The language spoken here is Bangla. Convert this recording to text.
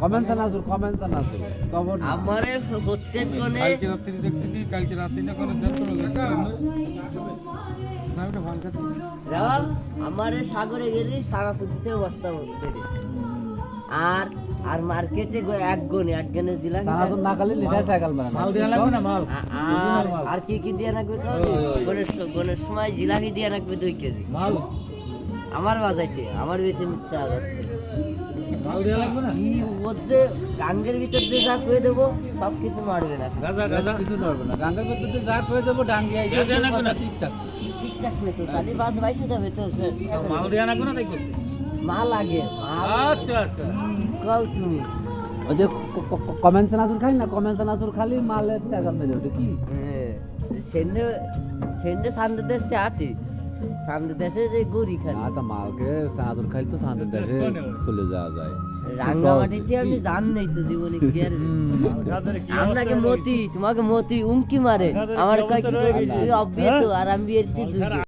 কমেন্ট জানাসুর খবর আমারে প্রত্যেক কোণে কালকে রাত্রি দেখতেছি কালকে রাত্রি না করে দেন চলে যাচ্ছে না ওটা ভালো কথা যাও আমারে সাগরে গেলি সারা দিতে অবস্থা হচ্ছে আর আর মার্কেটে এক গনে দিলাম জানাসুর না খালি লিটার সাইকেল মাল দেয়া লাগবে না মাল আর কি দিয়ে রাখবে তো গণের সময় জিলাপি দিয়ে রাখবে 2 কেজি মাল আমার বাজাইতে আমার বেঁচে নিতে হবে মাল দেয়া লাগবে না কি মধ্যে গাঙ্গের ভিতর দিয়ে যা করে দেবো সব কিছু মারবে না গাজা কিছু ধরবে না গাঙ্গের ভিতরে যা করে দেবো ডাঙ্গি আইছে ঠিকঠাক ঠিকঠাক হয়ে তো তাহলে বাদ বাইসে যাবে তো মাল দেয়া লাগবে না তাই করতে মাল লাগে আচ্ছা কাউ তুমি ওই যে কমেন্ট জানাসুর খালি না কমেন্ট জানাসুর খালি মালের সাইকেল মেরে ওটা কি সেন্ডে সেন্ডে সামনে দেশে আটি সামনে দেশে যে গড়ি খালি না তা মালকে জানাসুর খালি তো সামনের দেশে চলে যাওয়া যায় রাঙ্গামাটিতে আপনি জান নেই তো জীবনে কি আর আপনাকে মতি তোমাকে মতি উঙ্কি মারে আমার কয় কি অব্বিয়ে তো আর আমি বিয়েছি